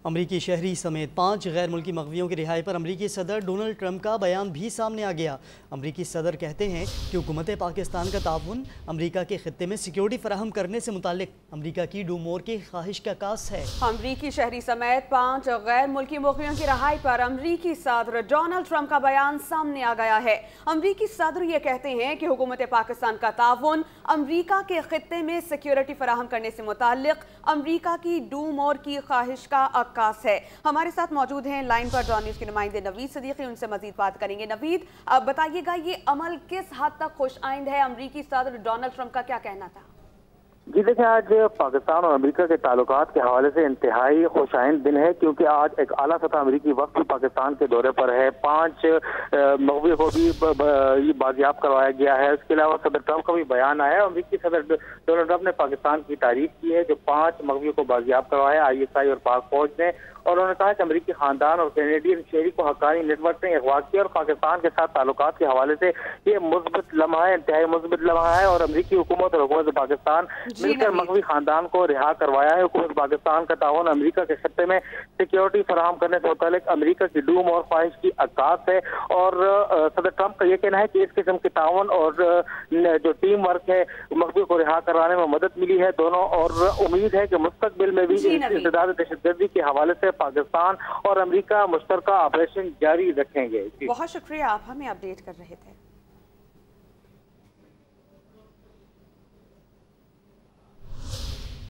امریکی شہری سمیت 5 غیر ملکی مغویوں کی رہائی پر امریکی صدر ڈونلڈ ٹرمپ کا بیان بھی سامنے آ گیا۔ امریکی صدر کہتے ہیں کہ حکومت پاکستان کا تعاون امریکہ کے خطے میں سیکیورٹی فراہم کرنے سے متعلق امریکہ کی ڈو مور کی خواہش کا عکاس ہے۔ امریکی شہری سمیت 5 غیر ملکی مغویوں کی رہائی پر امریکی صدر ڈونلڈ ٹرمپ کا بیان سامنے آ گیا ہے۔ امریکی صدر یہ کہتے ہیں کہ حکومت پاکستان کا تعاون امریکہ کے خطے میں سیکیورٹی فراہم کرنے سے متعلق امریکہ کی ڈو مور کی خواہش کا عکاس ہے۔ ہمارے ساتھ موجود ہیں لائن پر ڈان نیوز کے نمائندے نوید صدیقی، ان سے مزید بات کریں گے۔ نوید، اب بتائیے گا یہ عمل کس حد تک خوش آئند ہے؟ امریکی صدر ڈونلڈ ٹرمپ کا کیا کہنا تھا؟ جی دیکھیں، آج پاکستان اور امریکہ کے تعلقات کے حوالے سے انتہائی خوش آئند دن ہے، کیونکہ آج ایک اعلیٰ سطح امریکی وفد بھی پاکستان کے دورے پر ہے۔ 5 مغویوں کو بھی بازیاب کروایا گیا ہے۔ اس کے علاوہ صدر ٹرمپ کا بھی بیان آیا ہے۔ امریکی صدر ڈونلڈ ٹرمپ نے پاکستان کی تعریف کی ہے جو 5 مغویوں کو بازیاب کروایا ISI اور پاک فوج نے، اور انہوں نے کہا کہ امریکی خاندان اور کینیڈین شہری کو حقانی نیٹ ورک نے اغوا کیا اور پاکستان کے ساتھ تعلقات کے حوالے سے یہ مثبت لمحہ ہے، انتہائی مثبت لمحہ ہے، اور امریکی حکومت اور حکومت پاکستان مل کر مغوی خاندان کو رہا کروایا ہے۔ حکومت پاکستان کا تعاون امریکہ کے خطے میں سیکیورٹی فراہم کرنے سے متعلق امریکہ کی ڈوم اور خواہش کی عکاس ہے، اور صدر ٹرمپ کا یہ کہنا ہے کہ اس قسم کے تعاون اور جو ٹیم ورک ہے مغوی کو رہا کروانے میں مدد ملی ہے دونوں، اور امید ہے کہ مستقبل میں بھی انسداد دہشت گردی کے حوالے سے پاکستان اور امریکہ مشترکہ آپریشن جاری رکھیں گے۔ بہت شکریہ، آپ ہمیں اپڈیٹ کر رہے تھے۔